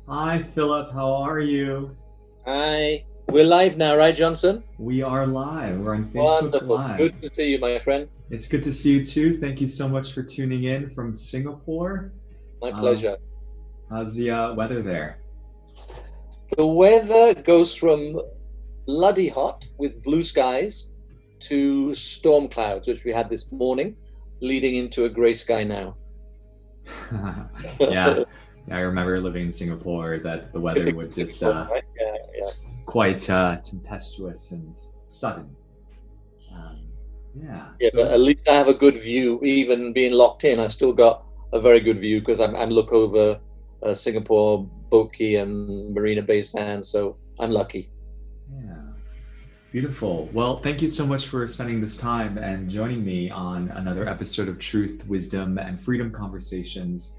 Hi, Philip. How are you? Hi. We're live now, right, Johnson? We are live. We're on Facebook Wonderful. Live. Good to see you, my friend. It's good to see you too. Thank you so much for tuning in from Singapore. My Uh, pleasure. how's the weather there? The weather goes from bloody hot with blue skies to storm clouds, which we had this morning, leading into a grey sky now. Yeah, I remember living in Singapore that the weather would just Typical, right? Yeah, yeah. quite tempestuous and sudden. Um, yeah, Yeah, but at least I have a good view. Even being locked in, I still got a very good view because I'm look over Singapore, Boat Quay, and Marina Bay Sands, so I'm lucky. yeah. Beautiful. Well, thank you so much for spending this time and joining me on another episode of Truth, Wisdom, and Freedom Conversations.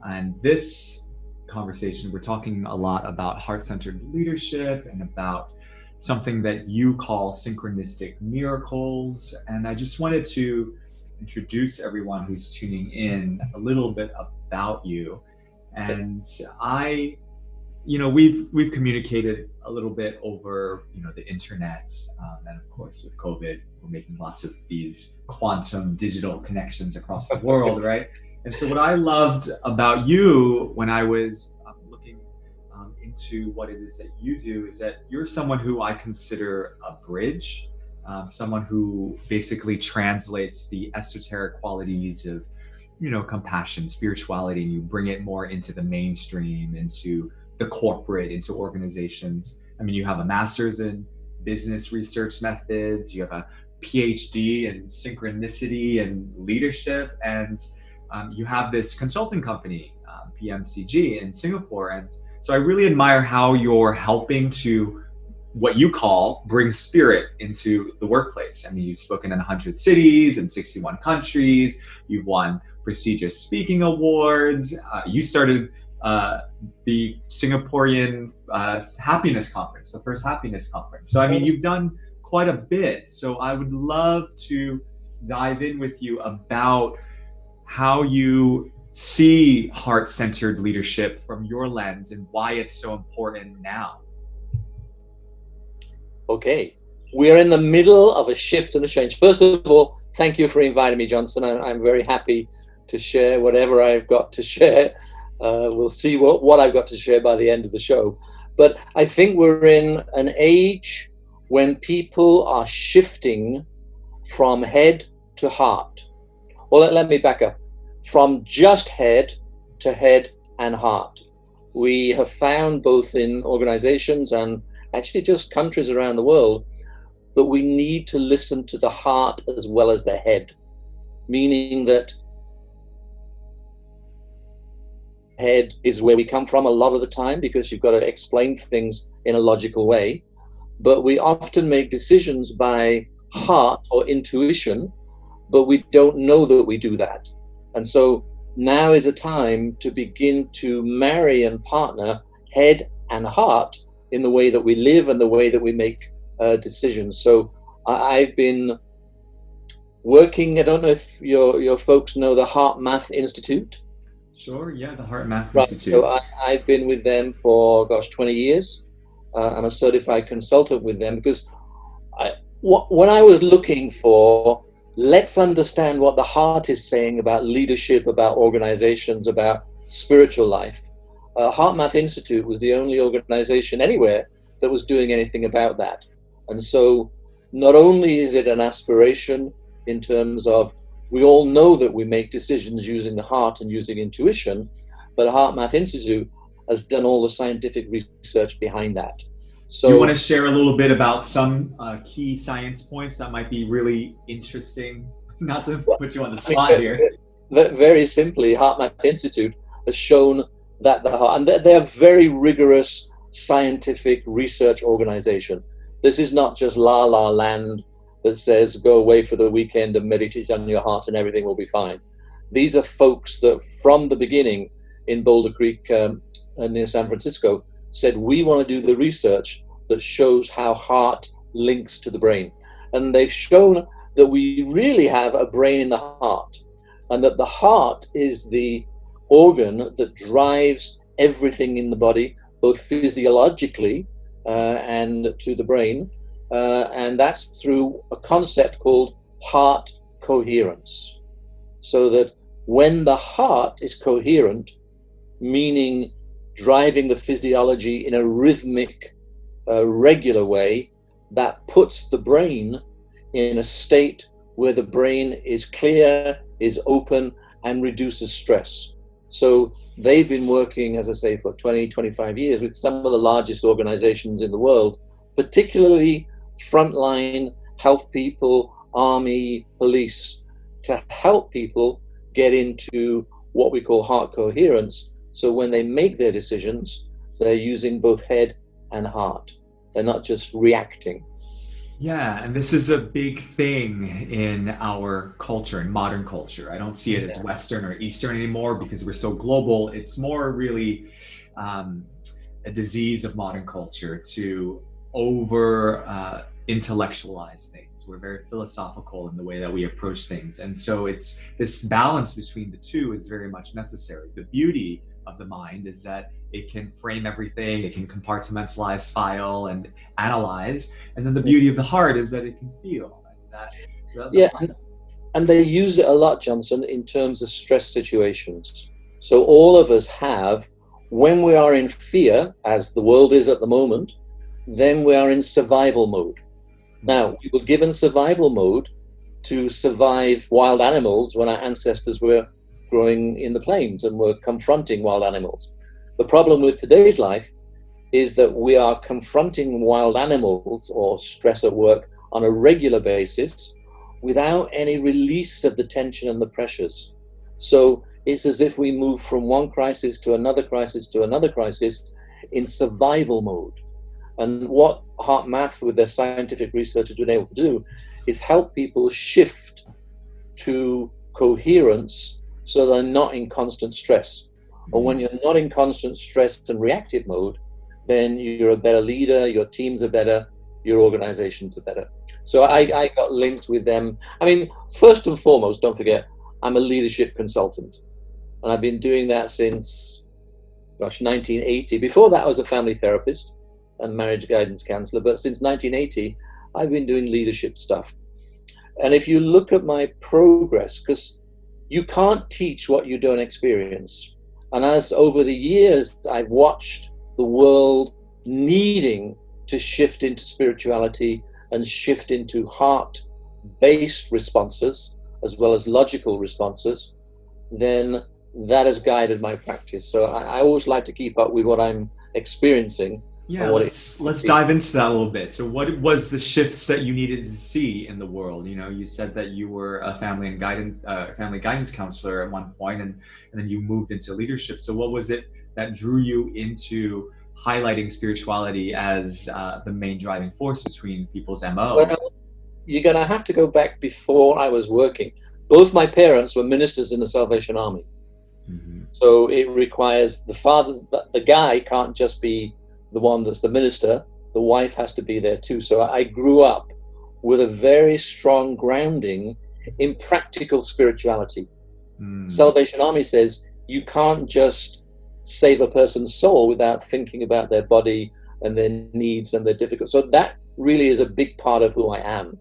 And this conversation, we're talking a lot about heart centered leadership and about something that you call synchronistic miracles. And I just wanted to introduce everyone who's tuning in a little bit about you. And I we've communicated a little bit over the internet, and of course with COVID we're making lots of these quantum digital connections across the world, right? And so what I loved about you when I was looking into what it is that you do is that you're someone who I consider a bridge, someone who basically translates the esoteric qualities of compassion, spirituality, and you bring it more into the mainstream, into the corporate, into organizations. I mean, you have a master's in business research methods, you have a PhD in synchronicity and leadership, and you have this consulting company, PMCG, in Singapore. And so I really admire how you're helping to what you call bring spirit into the workplace. I mean, you've spoken in 100 cities and 61 countries. You've won prestigious speaking awards. You started uh, the Singaporean happiness conference, the first happiness conference. So, I mean, you've done quite a bit. So, I would love to dive in with you about how you see heart centered leadership from your lens and why it's so important now. Okay. We're in the middle of a shift and a change. First of all, thank you for inviting me, Johnson. I'm very happy to share whatever I've got to share. We'll see what I've got to share by the end of the show. But I think we're in an age when people are shifting from head to heart. Well, let me back up. From just head to head and heart. We have found both in organizations and actually just countries around the world that we need to listen to the heart as well as the head, meaning that head is where we come from a lot of the time because you've got to explain things in a logical way. But we often make decisions by heart or intuition, but we don't know that we do that. And so now is a time to begin to marry and partner head and heart in the way that we live and the way that we make decisions. So I've been working. I don't know if your folks know the Heart Math Institute. Sure, yeah, the Heart Math Right. So Institute. I've been with them for 20 years. I'm a certified consultant with them because when I was looking for, let's understand what the heart is saying about leadership, about organizations, about spiritual life. Heart Math Institute was the only organization anywhere that was doing anything about that. And so not only is it an aspiration in terms of we all know that we make decisions using the heart and using intuition, but Heart Math Institute has done all the scientific research behind that. Do you want to So share a little bit about some key science points that might be really interesting? Not to put you on the I mean, spot here. very simply, Heart Math Institute has shown that the heart, and they're a very rigorous scientific research organization. This is not just la la land that says go away for the weekend and meditate on your heart and everything will be fine. These are folks that from the beginning in Boulder Creek near San Francisco said we want to do the research that shows how heart links to the brain. And they've shown that we really have a brain in the heart, and that the heart is the organ that drives everything in the body, both physiologically and to the brain. And that's through a concept called heart coherence. So that when the heart is coherent, meaning driving the physiology in a rhythmic, regular way, that puts the brain in a state where the brain is clear, is open, and reduces stress. So they've been working, as I say, for 20, 25 years with some of the largest organizations in the world, particularly frontline health people, army, police, to help people get into what we call heart coherence. So when they make their decisions, they're using both head and heart. They're not just reacting. Yeah, and this is a big thing in our culture, in modern culture. I don't see it as Western or Eastern anymore because we're so global. It's more really a disease of modern culture to over intellectualize things. We're very philosophical in the way that we approach things. And so it's this balance between the two is very much necessary. The beauty of the mind is that it can frame everything, it can compartmentalize, file, and analyze. And then the beauty of the heart is that it can feel. And they use it a lot, Johnson, in terms of stress situations. So all of us have, when we are in fear, as the world is at the moment, then we are in survival mode. Now, we were given survival mode to survive wild animals when our ancestors were growing in the plains and were confronting wild animals. The problem with today's life is that we are confronting wild animals or stress at work on a regular basis without any release of the tension and the pressures. So it's as if we move from one crisis to another crisis to another crisis in survival mode. And what HeartMath, with their scientific research, has been able to do is help people shift to coherence so they're not in constant stress. Or when you're not in constant stress and reactive mode, then you're a better leader, your teams are better, your organizations are better. So I got linked with them. I mean, first and foremost, don't forget, I'm a leadership consultant. And I've been doing that since, 1980. Before that, I was a family therapist and marriage guidance counselor. But since 1980, I've been doing leadership stuff. And if you look at my progress, because you can't teach what you don't experience. And as over the years, I've watched the world needing to shift into spirituality and shift into heart-based responses, as well as logical responses, then that has guided my practice. So I always like to keep up with what I'm experiencing. Yeah, let's dive into that a little bit. So what was the shifts that you needed to see in the world? You know, you said that you were a family guidance counselor at one point, and then you moved into leadership. So what was it that drew you into highlighting spirituality as the main driving force between people's MO? Well, you're going to have to go back before I was working. Both my parents were ministers in the Salvation Army. Mm-hmm. So it requires the guy can't just be the one that's the minister, the wife has to be there too. So I grew up with a very strong grounding in practical spirituality. Salvation Army says you can't just save a person's soul without thinking about their body and their needs and their difficulties. So that really is a big part of who I am,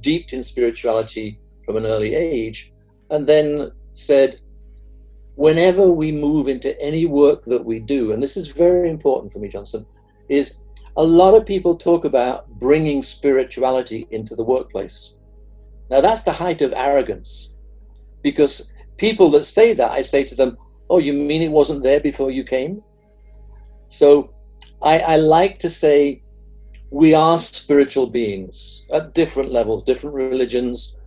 deep in spirituality from an early age, and then said, whenever we move into any work that we do, and this is very important for me, Johnson, is a lot of people talk about bringing spirituality into the workplace. Now that's the height of arrogance, because people that say that, I say to them, oh, you mean it wasn't there before you came? So I like to say we are spiritual beings at different levels, different religions,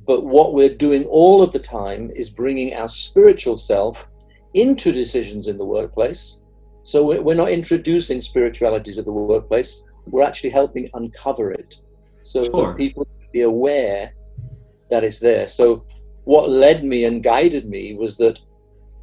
but what we're doing all of the time is bringing our spiritual self into decisions in the workplace. So we're not introducing spirituality to the workplace, we're actually helping uncover it so that people can be aware that it's there. So what led me and guided me was that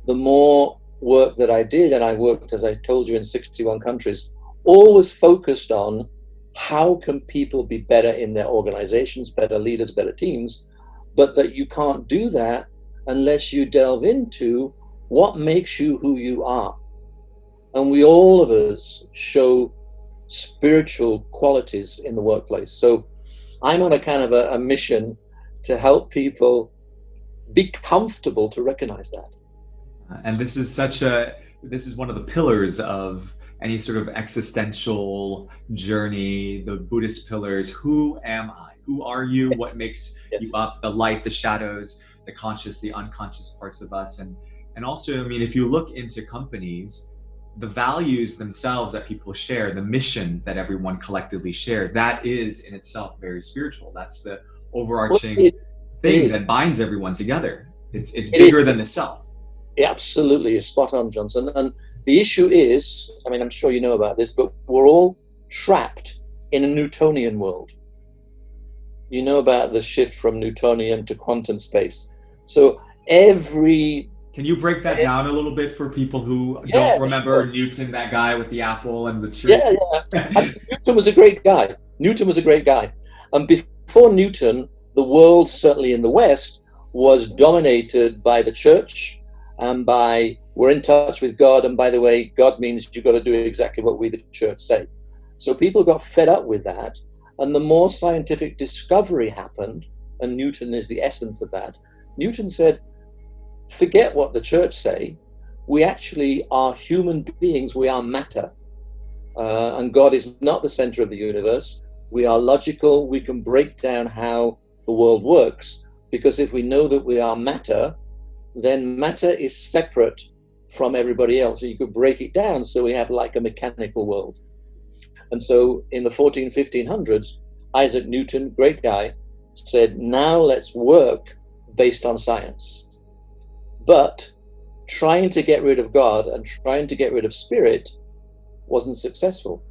the more work that I did, and I worked, as I told you, in 61 countries, always focused on how can people be better in their organizations, better leaders, better teams, but that you can't do that unless you delve into what makes you who you are? And we all of us show spiritual qualities in the workplace. So I'm on a kind of a mission to help people be comfortable to recognize that. And this is one of the pillars of any sort of existential journey, the Buddhist pillars. Who am I? Who are you? What makes you up? The light, the shadows, the conscious, the unconscious parts of us. And also, I mean, if you look into companies, the values themselves that people share, the mission that everyone collectively share, that is in itself very spiritual. That's the overarching thing that binds everyone together. It's bigger than the self. It absolutely is spot on, Johnson. And the issue is, I mean, I'm sure you know about this, but we're all trapped in a Newtonian world. You know about the shift from Newtonian to quantum space. So Can you break that down a little bit for people who don't remember Newton, that guy with the apple and the tree? Yeah. Newton was a great guy. And before Newton, the world, certainly in the West, was dominated by the church and by, we're in touch with God. And by the way, God means you've got to do exactly what we, the church, say. So people got fed up with that. And the more scientific discovery happened, and Newton is the essence of that, Newton said, forget what the church say. We actually are human beings. We are matter. And God is not the center of the universe. We are logical. We can break down how the world works, because if we know that we are matter, then matter is separate from everybody else. So you could break it down so we have like a mechanical world. And so in the 1500s, Isaac Newton, great guy, said, now let's work based on science. But trying to get rid of God and trying to get rid of spirit wasn't successful,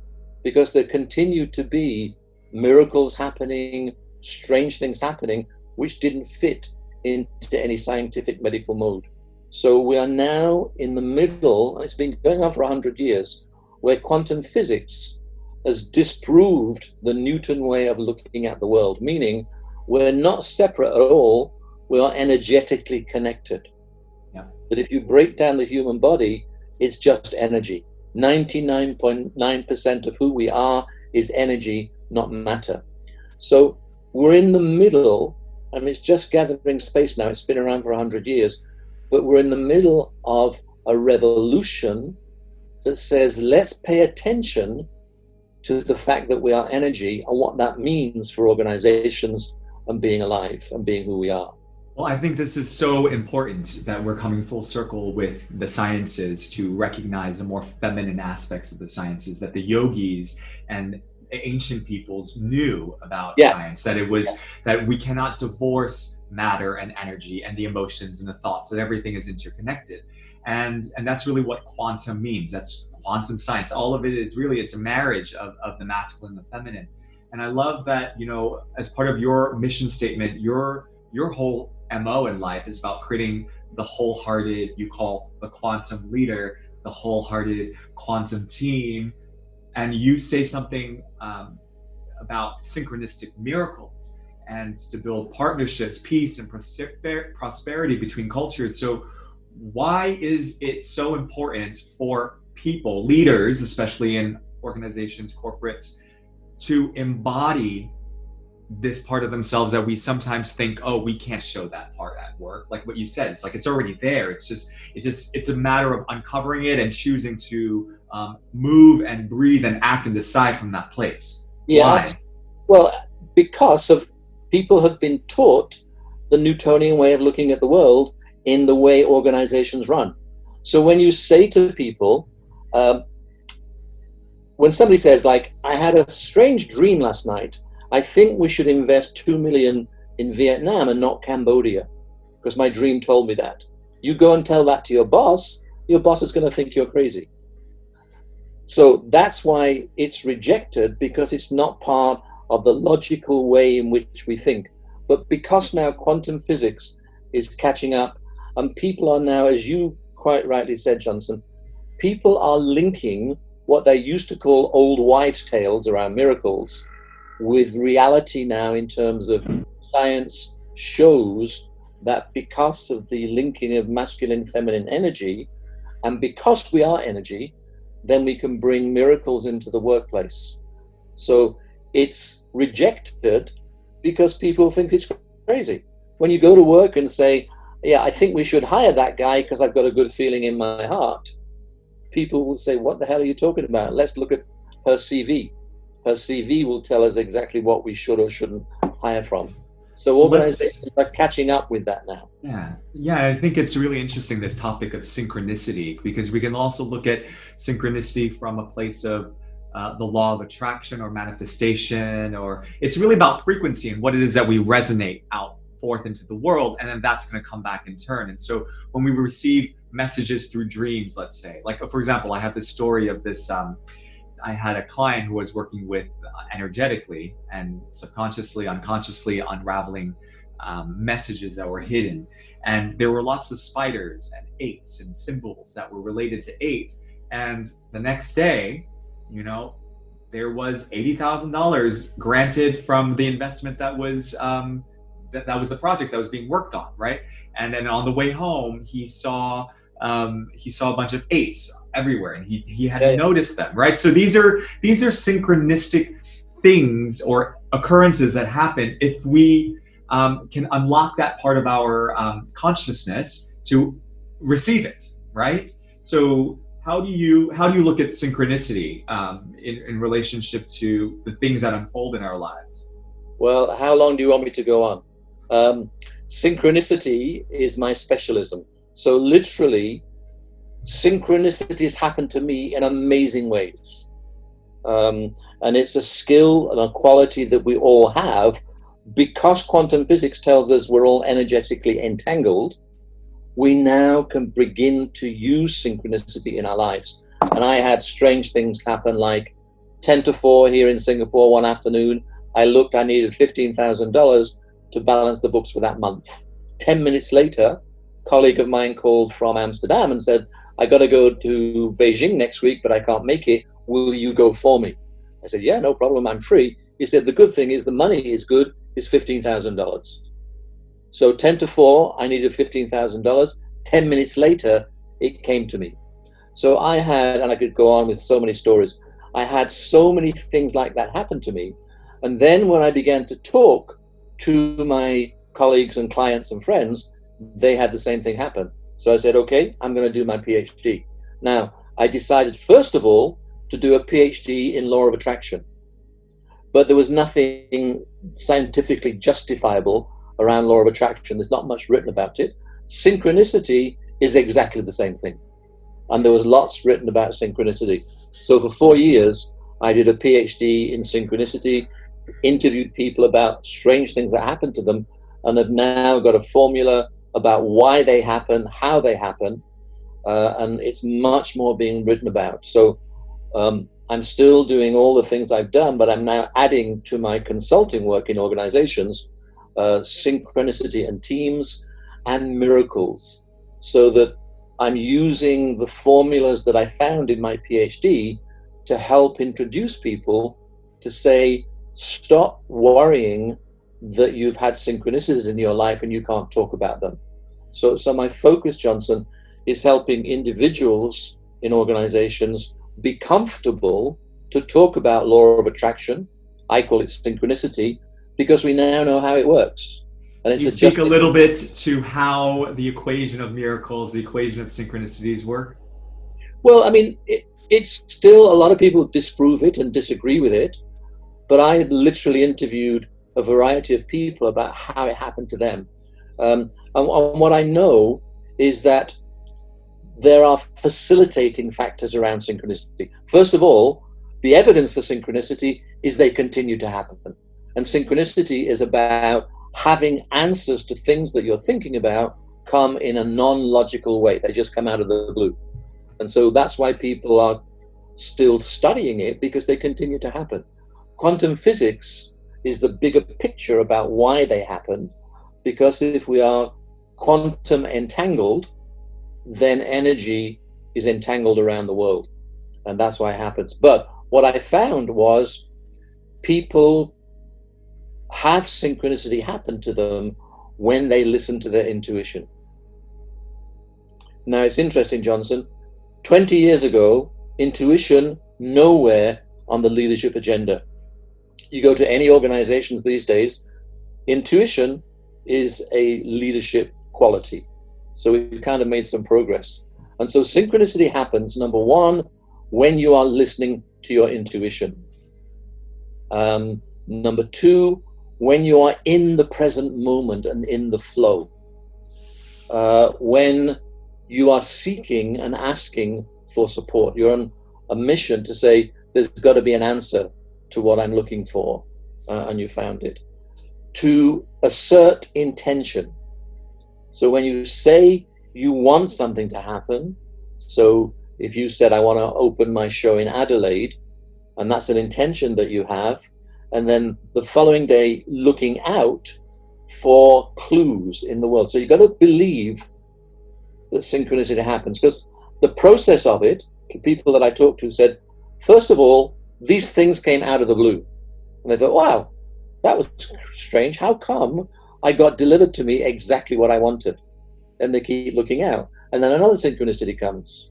because there continued to be miracles happening, strange things happening, which didn't fit into any scientific medical mode. So we are now in the middle, and it's been going on for 100 years, where quantum physics has disproved the Newton way of looking at the world, meaning we're not separate at all, we are energetically connected. Yeah. That if you break down the human body, it's just energy. 99.9% of who we are is energy, not matter. So we're in the middle, I mean, it's just gathering space now, it's been around for 100 years, but we're in the middle of a revolution that says, let's pay attention to the fact that we are energy and what that means for organizations and being alive and being who we are. Well, I think this is so important that we're coming full circle with the sciences to recognize the more feminine aspects of the sciences that the yogis and ancient peoples knew about science, that it was that we cannot divorce matter and energy and the emotions and the thoughts, that everything is interconnected. And that's really what quantum means. That's quantum science. All of it is really, it's a marriage of the masculine and the feminine. And I love that, you know, as part of your mission statement, your whole MO in life is about creating the wholehearted, you call the quantum leader, the wholehearted quantum team. And you say something about synchronistic miracles and to build partnerships, peace, and prosperity between cultures. So why is it so important for people, leaders, especially in organizations, corporates, to embody this part of themselves that we sometimes think, oh, we can't show that part at work? Like what you said, it's like it's already there. It's a matter of uncovering it and choosing to move and breathe and act and decide from that place. Yeah. Why? Well, because of people have been taught the Newtonian way of looking at the world in the way organizations run. So when you say to people, when somebody says, like, I had a strange dream last night, I think we should invest 2 million in Vietnam and not Cambodia, because my dream told me that. You go and tell that to your boss is going to think you're crazy. So that's why it's rejected, because it's not part of the logical way in which we think. But because now quantum physics is catching up, and people are now, as you quite rightly said, Johnson, people are linking what they used to call old wives' tales around miracles with reality now, in terms of science shows that because of the linking of masculine, feminine energy, and because we are energy, then we can bring miracles into the workplace. So it's rejected because people think it's crazy. When you go to work and say, yeah, I think we should hire that guy because I've got a good feeling in my heart, people will say, what the hell are you talking about? Let's look at her CV. Her CV will tell us exactly what we should or shouldn't hire from. So organizations are catching up with that now. Yeah, I think it's really interesting, this topic of synchronicity, because we can also look at synchronicity from a place of the law of attraction or manifestation, or it's really about frequency and what it is that we resonate out forth into the world, and then that's going to come back in turn. And so when we receive messages through dreams, let's say, like for example, I have this story of this I had a client who was working with energetically and subconsciously, unconsciously unraveling messages that were hidden. And there were lots of spiders and eights and symbols that were related to eight. And the next day, you know, there was $80,000 granted from the investment that was that was the project that was being worked on, right? And then on the way home, he saw a bunch of eights everywhere, and he had noticed them, right? So these are synchronistic things or occurrences that happen if we can unlock that part of our consciousness to receive it, right? So how do you look at synchronicity in relationship to the things that unfold in our lives? Well, how long do you want me to go on? Synchronicity is my specialism. So literally, synchronicities happen to me in amazing ways. And it's a skill and a quality that we all have, because quantum physics tells us we're all energetically entangled. We now can begin to use synchronicity in our lives. And I had strange things happen, like 10 to 4 here in Singapore one afternoon. I needed $15,000 to balance the books for that month. 10 minutes later, a colleague of mine called from Amsterdam and said, I got to go to Beijing next week, but I can't make it. Will you go for me? I said, yeah, no problem. I'm free. He said, the good thing is the money is good. It's $15,000. So 10 to 4, I needed $15,000. 10 minutes later, it came to me. So I had, and I could go on with so many stories, I had so many things like that happen to me. And then when I began to talk to my colleagues and clients and friends, they had the same thing happen. So I said, okay, I'm going to do my PhD. Now, I decided, first of all, to do a PhD in law of attraction. But there was nothing scientifically justifiable around law of attraction. There's not much written about it. Synchronicity is exactly the same thing. And there was lots written about synchronicity. So for 4 years, I did a PhD in synchronicity, interviewed people about strange things that happened to them, and have now got a formula about why they happen, how they happen, and it's much more being written about. So I'm still doing all the things I've done, but I'm now adding to my consulting work in organizations synchronicity and teams and miracles, so that I'm using the formulas that I found in my PhD to help introduce people to say, stop worrying that you've had synchronicities in your life and you can't talk about them. So my focus, Johnson, is helping individuals in organizations be comfortable to talk about law of attraction. I call it synchronicity, because we now know how it works. And it's you speak a little bit to how the equation of miracles, the equation of synchronicities work? Well, I mean, it's still, a lot of people disprove it and disagree with it, but I had literally interviewed a variety of people about how it happened to them. And what I know is that there are facilitating factors around synchronicity. First of all, the evidence for synchronicity is they continue to happen. And synchronicity is about having answers to things that you're thinking about come in a non-logical way. They just come out of the blue. And so that's why people are still studying it, because they continue to happen. Quantum physics is the bigger picture about why they happen, because if we are quantum entangled, then energy is entangled around the world. And that's why it happens. But what I found was people have synchronicity happen to them when they listen to their intuition. Now, it's interesting, Johnson. 20 years ago, intuition, nowhere on the leadership agenda. You go to any organizations these days, intuition is a leadership quality. So we kind of made some progress. And so synchronicity happens, number one, when you are listening to your intuition. Number two, when you are in the present moment and in the flow. When you are seeking and asking for support. You're on a mission to say, there's got to be an answer to what I'm looking for, and you found it. To assert intention. So when you say you want something to happen, so if you said, I want to open my show in Adelaide, and that's an intention that you have, and then the following day looking out for clues in the world. So you've got to believe that synchronicity happens, because the process of it, the people that I talked to said, first of all, these things came out of the blue. And they thought, wow, that was strange. How come I got delivered to me exactly what I wanted? And they keep looking out. And then another synchronicity comes.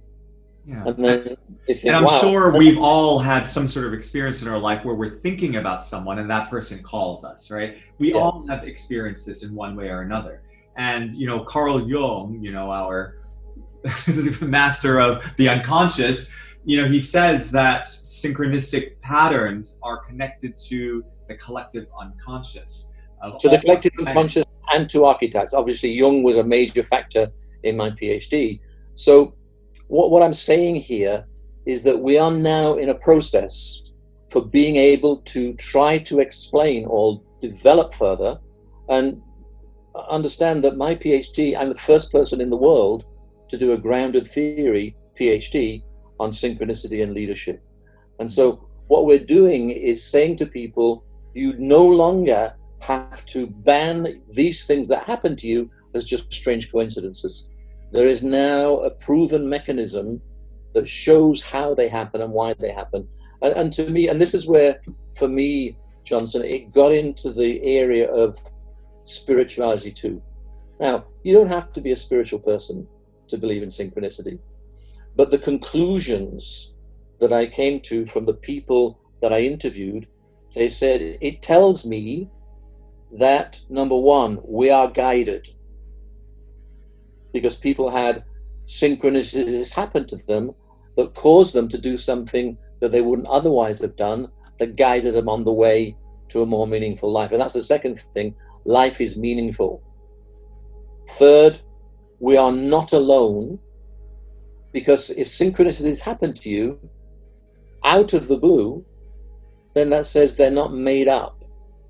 Yeah. And then they think, and I'm wow. sure we've all had some sort of experience in our life where we're thinking about someone and that person calls us, right? We all have experienced this in one way or another. And, Carl Jung, our master of the unconscious, he says that synchronistic patterns are connected to the collective unconscious. So the collective unconscious and to archetypes. Obviously, Jung was a major factor in my PhD. So what I'm saying here is that we are now in a process for being able to try to explain or develop further and understand that my PhD, I'm the first person in the world to do a grounded theory PhD on synchronicity and leadership. And so what we're doing is saying to people, you no longer have to ban these things that happen to you as just strange coincidences. There is now a proven mechanism that shows how they happen and why they happen. And to me, and this is where, for me, Johnson, it got into the area of spirituality too. Now, you don't have to be a spiritual person to believe in synchronicity, but the conclusions that I came to from the people that I interviewed, they said, it tells me that, number one, we are guided, because people had synchronicities happen to them that caused them to do something that they wouldn't otherwise have done, that guided them on the way to a more meaningful life. And that's the second thing. Life is meaningful. Third, we are not alone, because if synchronicities happen to you out of the blue, then that says they're not made up.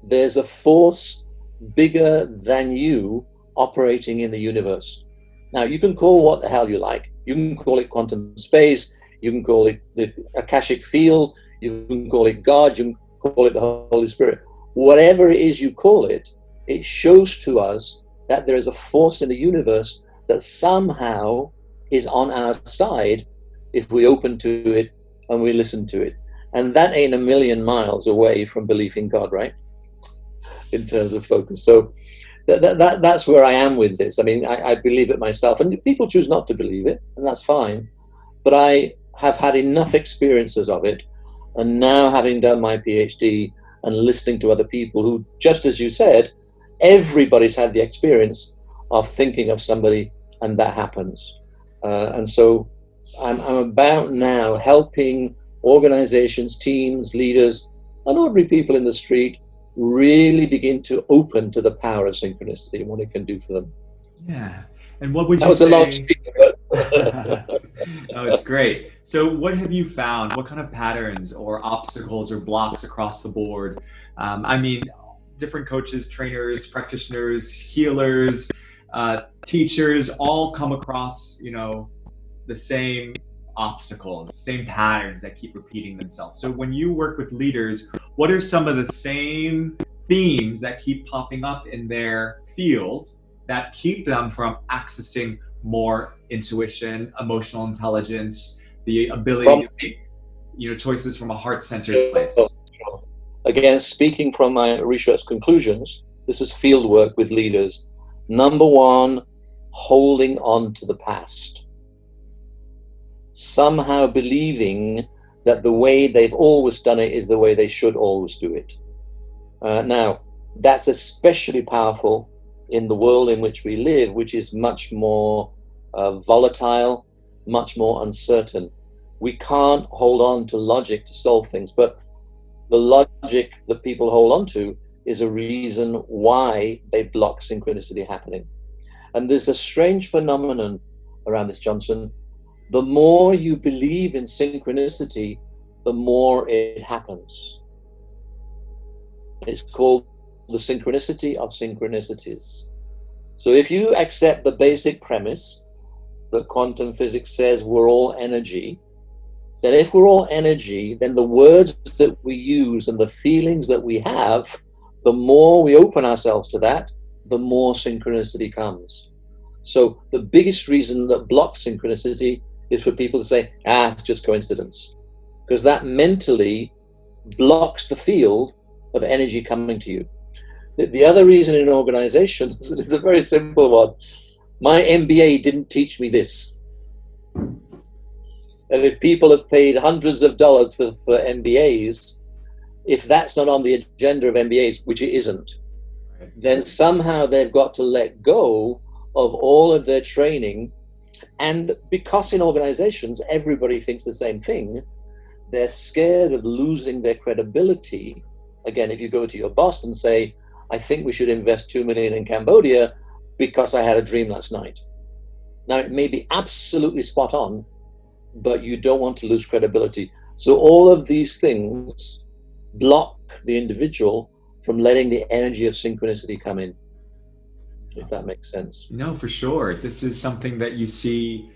There's a force bigger than you operating in the universe. Now, you can call what the hell you like. You can call it quantum space. You can call it the Akashic field. You can call it God. You can call it the Holy Spirit. Whatever it is you call it, it shows to us that there is a force in the universe that somehow is on our side if we open to it and we listen to it. And that ain't a million miles away from belief in God, right? In terms of focus. So that's where I am with this. I mean, I believe it myself, and people choose not to believe it, and that's fine. But I have had enough experiences of it, and now having done my PhD and listening to other people who, just as you said, everybody's had the experience of thinking of somebody and that happens. And so I'm about now helping organizations, teams, leaders, and ordinary people in the street really begin to open to the power of synchronicity and what it can do for them. Yeah. And what would that you was say? A long speaker, but No, it's great. So what have you found? What kind of patterns or obstacles or blocks across the board? I mean, different coaches, trainers, practitioners, healers, teachers all come across, the same obstacles, same patterns that keep repeating themselves. So when you work with leaders, what are some of the same themes that keep popping up in their field that keep them from accessing more intuition, emotional intelligence, the ability to make, choices from a heart-centered place? Again, speaking from my research conclusions, this is field work with leaders. Number one, holding on to the past. Somehow believing that the way they've always done it is the way they should always do it. Now, that's especially powerful in the world in which we live, which is much more volatile, much more uncertain. We can't hold on to logic to solve things, but the logic that people hold on to is a reason why they block synchronicity happening. And there's a strange phenomenon around this, Johnson. The more you believe in synchronicity, the more it happens. It's called the synchronicity of synchronicities. So if you accept the basic premise that quantum physics says we're all energy, then if we're all energy, then the words that we use and the feelings that we have, the more we open ourselves to that, the more synchronicity comes. So the biggest reason that blocks synchronicity is for people to say, it's just coincidence. Because that mentally blocks the field of energy coming to you. The other reason in organizations is a very simple one. My MBA didn't teach me this. And if people have paid hundreds of dollars for MBAs, if that's not on the agenda of MBAs, which it isn't, then somehow they've got to let go of all of their training. And because in organizations, everybody thinks the same thing, they're scared of losing their credibility. Again, if you go to your boss and say, I think we should invest $2 million in Cambodia because I had a dream last night. Now, it may be absolutely spot on, but you don't want to lose credibility. So all of these things block the individual from letting the energy of synchronicity come in, if that makes sense. No, for sure. This is something that you see.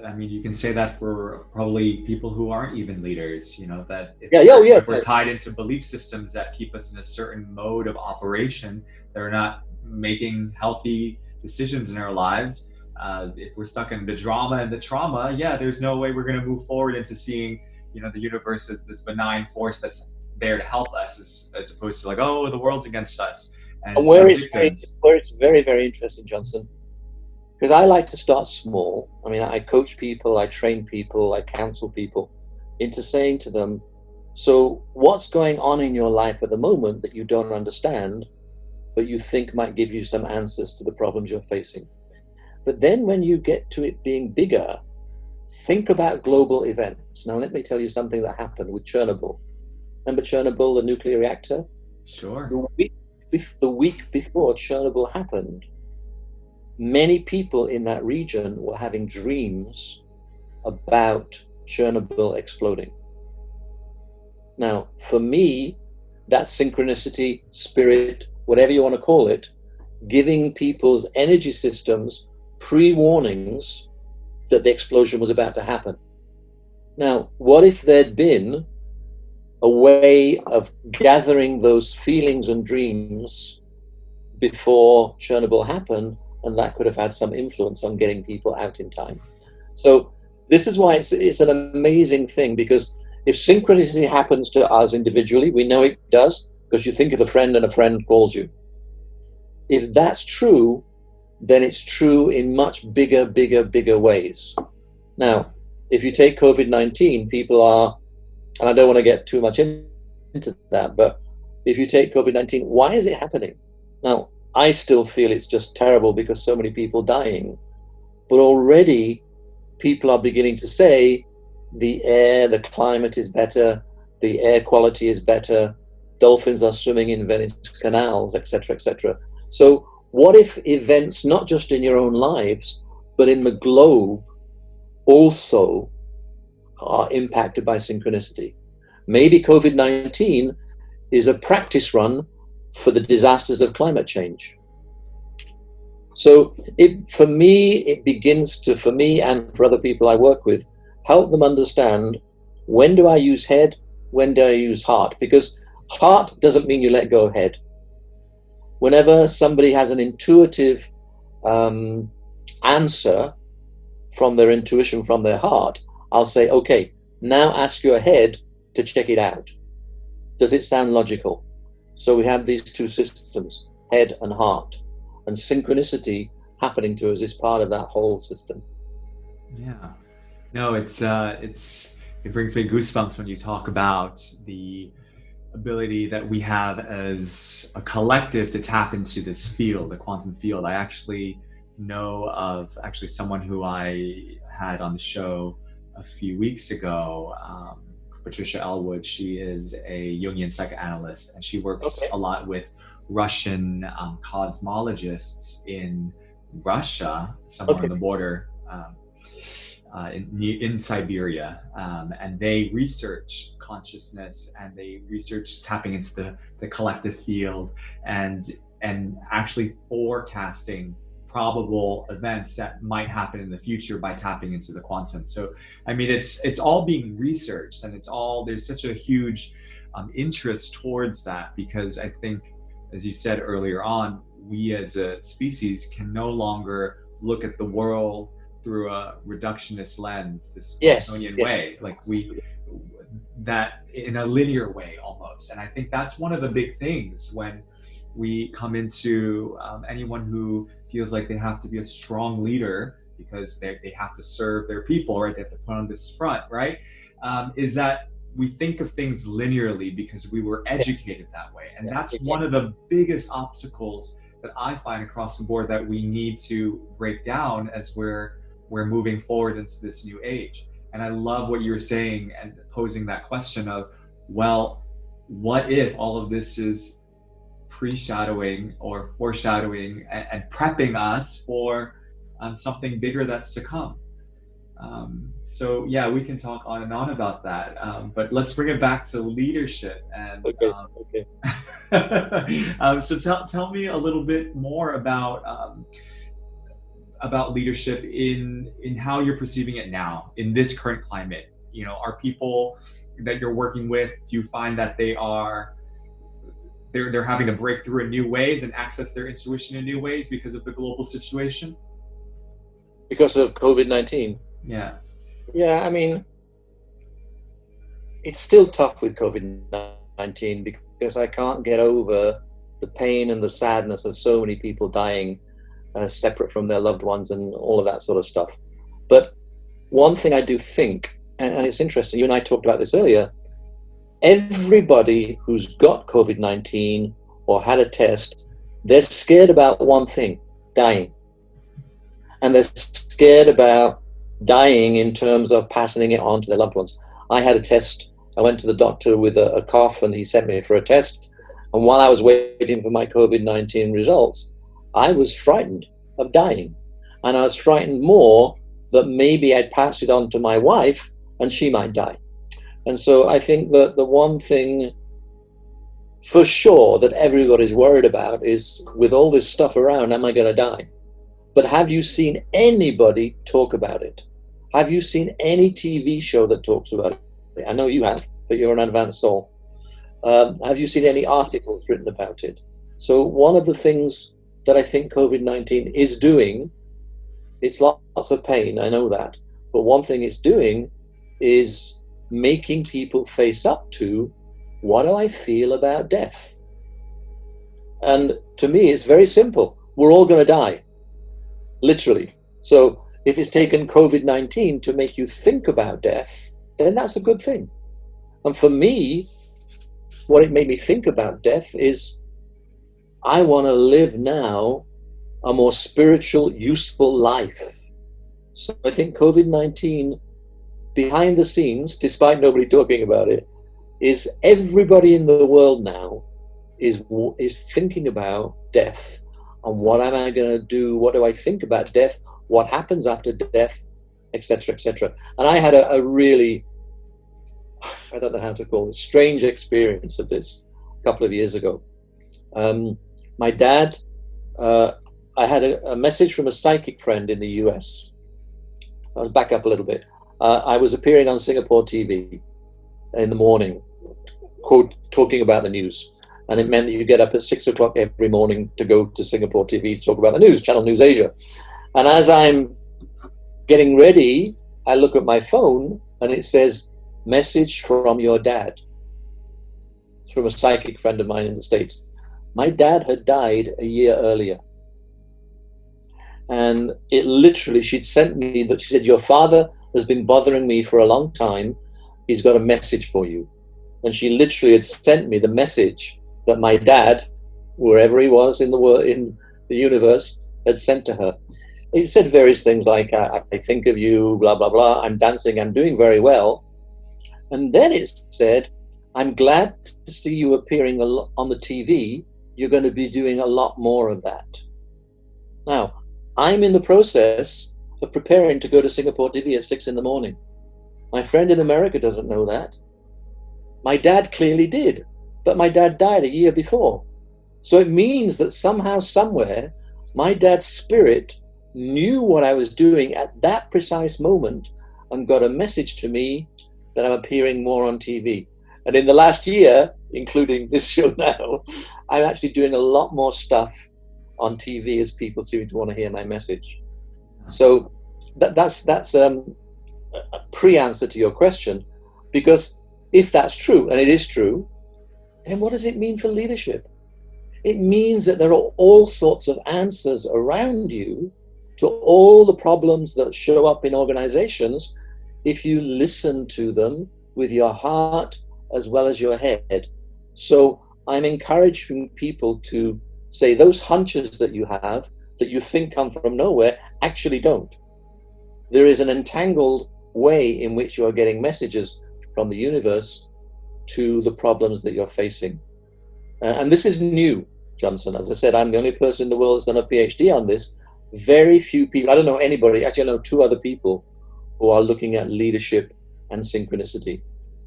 I mean, you can say that for probably people who aren't even leaders, that if we're tied into belief systems that keep us in a certain mode of operation, they're not making healthy decisions in our lives. If we're stuck in the drama and the trauma, there's no way we're going to move forward into seeing, the universe as this benign force that's there to help us, as opposed to like, oh, the world's against us. And where it's very, very interesting, Johnson, because I like to start small. I mean, I coach people, I train people, I counsel people into saying to them, so what's going on in your life at the moment that you don't understand, but you think might give you some answers to the problems you're facing? But then when you get to it being bigger, think about global events. Now, let me tell you something that happened with Chernobyl. Remember Chernobyl, the nuclear reactor? Sure. The week before Chernobyl happened, many people in that region were having dreams about Chernobyl exploding. Now, for me, that's synchronicity, spirit, whatever you want to call it, giving people's energy systems pre-warnings that the explosion was about to happen. Now, what if there'd been a way of gathering those feelings and dreams before Chernobyl happened, and that could have had some influence on getting people out in time? So this is why it's an amazing thing, because if synchronicity happens to us individually, we know it does, because you think of a friend and a friend calls you. If that's true, then it's true in much bigger ways. Now, if you take COVID-19, people are, and I don't want to get too much into that, but if you take COVID-19, why is it happening? Now, I still feel it's just terrible because so many people dying, but already people are beginning to say the air, the climate is better, the air quality is better, dolphins are swimming in Venice canals, etc., etc. So what if events, not just in your own lives, but in the globe, also are impacted by synchronicity? Maybe COVID-19 is a practice run for the disasters of climate change. So for me, it begins to, for me and for other people I work with, help them understand, when do I use head, when do I use heart? Because heart doesn't mean you let go of head. Whenever somebody has an intuitive answer from their intuition, from their heart, I'll say, okay, now ask your head to check it out. Does it sound logical? So we have these two systems, head and heart. and synchronicity happening to us is part of that whole system. Yeah. No, it brings me goosebumps when you talk about the ability that we have as a collective to tap into this field, the quantum field. I actually know of someone who I had on the show a few weeks ago, Patricia Elwood. She is a Jungian psychoanalyst, and she works a lot with Russian cosmologists in Russia, somewhere on the border. In Siberia, and they research consciousness, and they research tapping into the collective field, and actually forecasting probable events that might happen in the future by tapping into the quantum. So, I mean, it's all being researched, and there's such a huge interest towards that, because I think, as you said earlier on, we as a species can no longer look at the world through a reductionist lens, this Newtonian way, that in a linear way almost. And I think that's one of the big things when we come into anyone who feels like they have to be a strong leader because they have to serve their people, right? They have to put on this front, right? Is that we think of things linearly because we were educated that way. And that's one of the biggest obstacles that I find across the board that we need to break down as we're moving forward into this new age. And I love what you were saying and posing that question of, well, what if all of this is pre-shadowing or foreshadowing and prepping us for something bigger that's to come? So yeah, we can talk on and on about that, but let's bring it back to leadership. And so tell me a little bit more about leadership in how you're perceiving it now in this current climate. You know, are people that you're working with, do you find that they're having to break through in new ways and access their intuition in new ways because of the global situation? Because of COVID-19? Yeah, I mean, it's still tough with COVID-19 because I can't get over the pain and the sadness of so many people dying separate from their loved ones and all of that sort of stuff. But one thing I do think, and it's interesting, you and I talked about this earlier, everybody who's got COVID-19 or had a test, they're scared about one thing: dying. And they're scared about dying in terms of passing it on to their loved ones. I had a test. I went to the doctor with a cough, and he sent me for a test. And while I was waiting for my COVID-19 results, I was frightened of dying. And I was frightened more that maybe I'd pass it on to my wife and she might die. And so I think that the one thing for sure that everybody's worried about is, with all this stuff around, am I going to die? But have you seen anybody talk about it? Have you seen any TV show that talks about it? I know you have, but you're an advanced soul. Have you seen any articles written about it? So one of the things that I think COVID-19 is doing, it's lots of pain, I know that, but one thing it's doing is making people face up to, what do I feel about death? And to me, it's very simple. We're all going to die, literally. So if it's taken COVID-19 to make you think about death, then that's a good thing. And for me, what it made me think about death is, I want to live now a more spiritual, useful life. So I think COVID-19, behind the scenes, despite nobody talking about it, is everybody in the world now is thinking about death. And what am I going to do? What do I think about death? What happens after death? Etc., etc. And I had a really, I don't know how to call it, strange experience of this a couple of years ago. My dad, I had a message from a psychic friend in the US. I'll back up a little bit. I was appearing on Singapore TV in the morning, quote, talking about the news. And it meant that you get up at 6 o'clock every morning to go to Singapore TV to talk about the news, Channel News Asia. And as I'm getting ready, I look at my phone and it says, "Message from your dad." It's from a psychic friend of mine in the States. My dad had died a year earlier. And it literally, she'd sent me that. She said, your father has been bothering me for a long time. He's got a message for you. And she literally had sent me the message that my dad, wherever he was in the world, in the universe, had sent to her. It said various things like, I think of you, blah, blah, blah. I'm dancing, I'm doing very well. And then it said, I'm glad to see you appearing on the TV. You're going to be doing a lot more of that. Now, I'm in the process of preparing to go to Singapore TV at 6 a.m. My friend in America doesn't know that. My dad clearly did, but my dad died a year before. So it means that somehow, somewhere, my dad's spirit knew what I was doing at that precise moment and got a message to me that I'm appearing more on TV. And in the last year, including this show now, I'm actually doing a lot more stuff on TV as people seem to want to hear my message. So that's a pre-answer to your question, because if that's true, and it is true, then what does it mean for leadership? It means that there are all sorts of answers around you to all the problems that show up in organizations if you listen to them with your heart as well as your head. So I'm encouraging people to say those hunches that you have, that you think come from nowhere, actually don't. There is an entangled way in which you are getting messages from the universe to the problems that you're facing. And this is new, Johnson. As I said, I'm the only person in the world who's done a PhD on this. Very few people, I don't know anybody, actually I know two other people who are looking at leadership and synchronicity.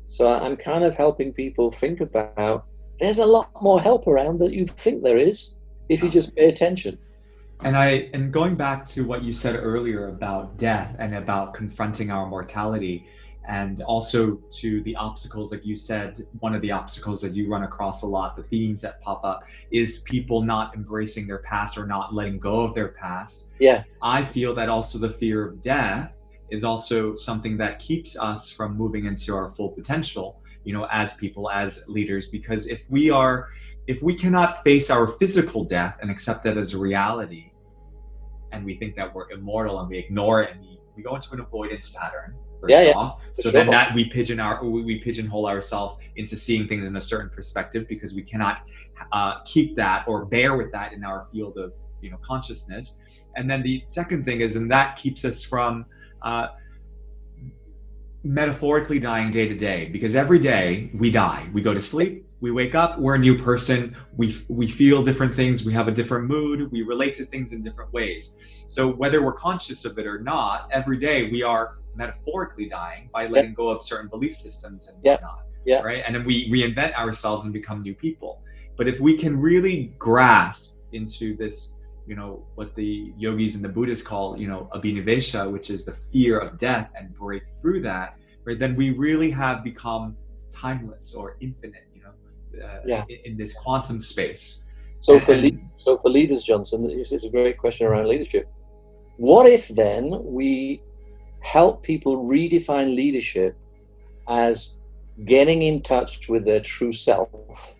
So I'm kind of helping people think about, there's a lot more help around that you think there is if you just pay attention. And going back to what you said earlier about death and about confronting our mortality, and also to the obstacles, like you said, one of the obstacles that you run across a lot, the themes that pop up, is people not embracing their past or not letting go of their past. Yeah. I feel that also the fear of death is also something that keeps us from moving into our full potential, as people, as leaders, because if we cannot face our physical death and accept that as a reality, and we think that we're immortal and we ignore it and we go into an avoidance pattern first off. So then that we pigeonhole ourselves into seeing things in a certain perspective, because we cannot keep that or bear with that in our field of consciousness. And then the second thing is, and that keeps us from metaphorically dying day to day, because every day we die, we go to sleep, we wake up, we're a new person, we feel different things, we have a different mood, we relate to things in different ways. So whether we're conscious of it or not, every day we are metaphorically dying by letting go of certain belief systems and whatnot, right? And then we reinvent ourselves and become new people. But if we can really grasp into this, what the yogis and the Buddhists call, abhinivesha, which is the fear of death, and break through that, right, then we really have become timeless or infinite, in this quantum space. So for leaders, Johnson, this is a great question around leadership. What if then we help people redefine leadership as getting in touch with their true self,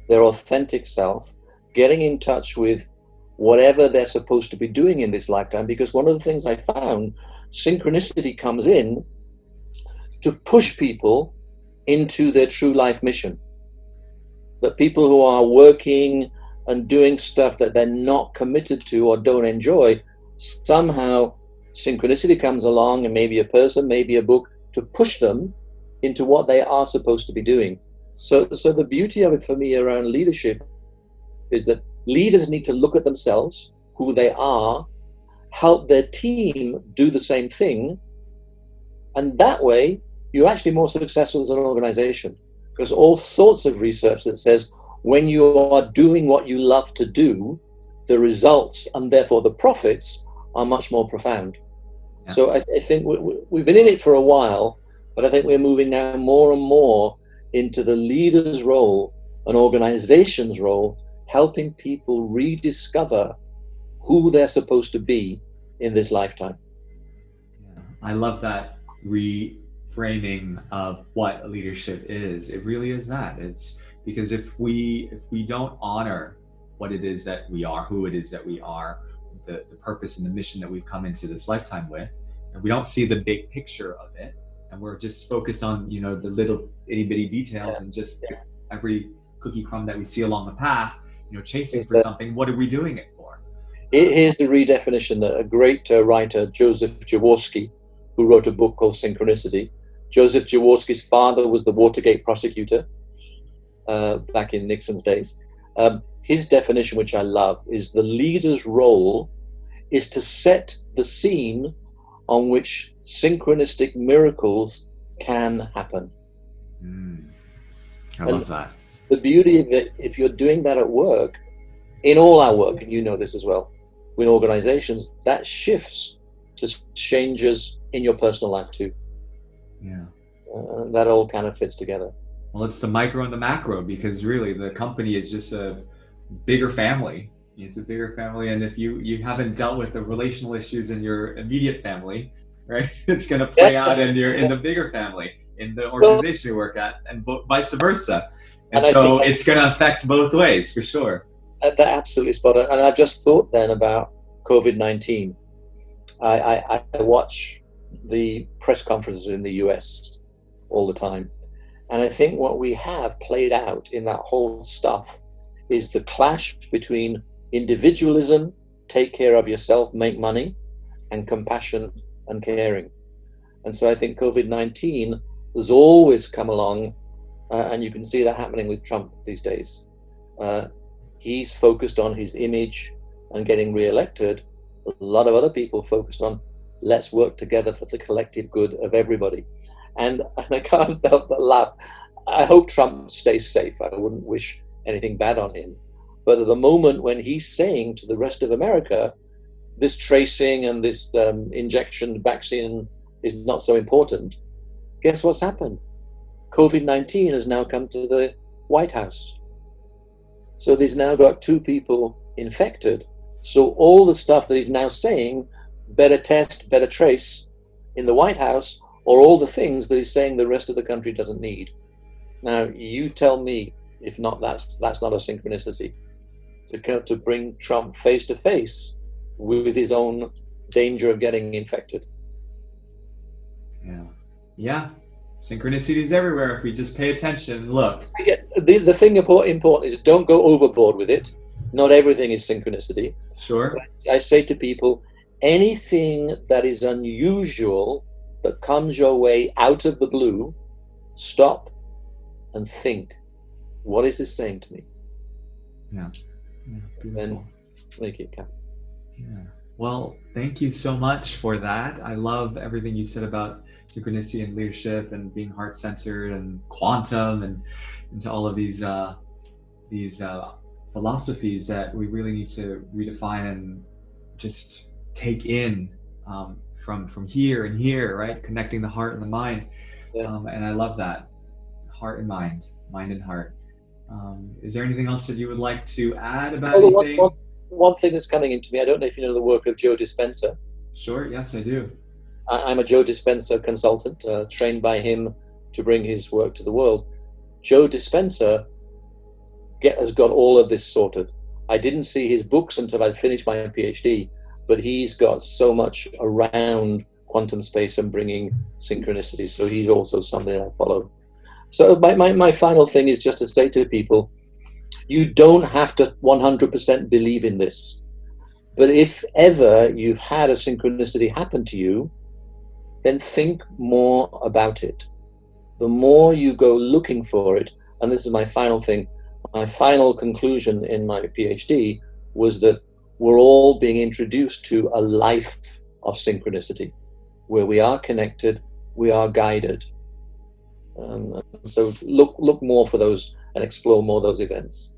their authentic self, getting in touch with whatever they're supposed to be doing in this lifetime? Because one of the things I found, synchronicity comes in to push people into their true life mission. That people who are working and doing stuff that they're not committed to or don't enjoy, somehow synchronicity comes along, and maybe a person, maybe a book, to push them into what they are supposed to be doing. So the beauty of it for me around leadership is that leaders need to look at themselves, who they are, help their team do the same thing, and that way you're actually more successful as an organization. Because all sorts of research that says when you are doing what you love to do, the results and therefore the profits are much more profound. Yeah. So I think we've been in it for a while, but I think we're moving now more and more into the leader's role, an organization's role, helping people rediscover who they're supposed to be in this lifetime. Yeah, I love that reframing of what leadership is. It really is that. It's because if we don't honor what it is that we are, who it is that we are, the purpose and the mission that we've come into this lifetime with, and we don't see the big picture of it, and we're just focused on, you know, the little itty bitty details, and just every cookie crumb that we see along the path, you know, chasing for something. What are we doing it for? Here's the redefinition. A great writer, Joseph Jaworski, who wrote a book called Synchronicity. Joseph Jaworski's father was the Watergate prosecutor back in Nixon's days. His definition, which I love, is the leader's role is to set the scene on which synchronistic miracles can happen. I love that. The beauty of it, if you're doing that at work, in all our work, and you know this as well, in organizations, that shifts to changes in your personal life too. Yeah. That all kind of fits together. Well, it's the micro and the macro, because really the company is just a bigger family. It's a bigger family, and if you haven't dealt with the relational issues in your immediate family, right, it's going to play out in the bigger family, in the organization you work at, and vice versa. And so it's going to affect both ways for sure. That's absolutely spot on. And I've just thought then about COVID-19. I watch the press conferences in the US all the time, and I think what we have played out in that whole stuff is the clash between individualism, take care of yourself, make money, and compassion and caring. And so I think COVID-19 has always come along, and you can see that happening with Trump these days. He's focused on his image and getting re-elected. A lot of other people focused on, let's work together for the collective good of everybody. And I can't help but laugh. I hope Trump stays safe. I wouldn't wish anything bad on him. But at the moment when he's saying to the rest of America, this tracing and this injection vaccine is not so important, guess what's happened? COVID-19 has now come to the White House. So he's now got 2 people infected. So all the stuff that he's now saying, better test, better trace, in the White House, or all the things that he's saying the rest of the country doesn't need. Now, you tell me, if not, that's not a synchronicity. To bring Trump face to face with his own danger of getting infected. Yeah. Synchronicity is everywhere if we just pay attention and look. The thing important is don't go overboard with it. Not everything is synchronicity. Sure. I say to people, anything that is unusual that comes your way out of the blue, stop and think, what is this saying to me? Yeah. Then make it count. Yeah. Well, thank you so much for that. I love everything you said about synchronicity and leadership and being heart-centered and quantum and into all of these philosophies that we really need to redefine and just take in from here and here, right? Connecting the heart and the mind. And I love that. Heart and mind and heart. Is there anything else that you would like to add about anything? One thing that's coming into me, I don't know if you know the work of Joe Dispenza. Sure, yes, I do. I'm a Joe Dispenza consultant, trained by him to bring his work to the world. Joe Dispenza has got all of this sorted. I didn't see his books until I'd finished my PhD, but he's got so much around quantum space and bringing synchronicity. So he's also somebody I follow. So my final thing is just to say to people, you don't have to 100% believe in this. But if ever you've had a synchronicity happen to you, then think more about it. The more you go looking for it, and this is my final thing, my final conclusion in my PhD was that we're all being introduced to a life of synchronicity, where we are connected, we are guided. So look more for those and explore more those events.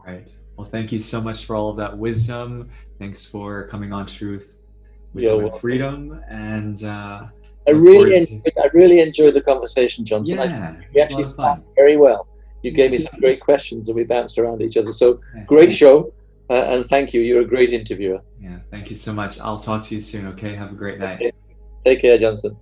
Right. Well, thank you so much for all of that wisdom. Thanks for coming on Truth, Wisdom, and Freedom. And I really enjoyed the conversation, Johnson. Yeah, we actually started very well. You gave me some great questions and we bounced around each other. So great show. And thank you. You're a great interviewer. Yeah, thank you so much. I'll talk to you soon, okay? Have a great night. Take care, Johnson.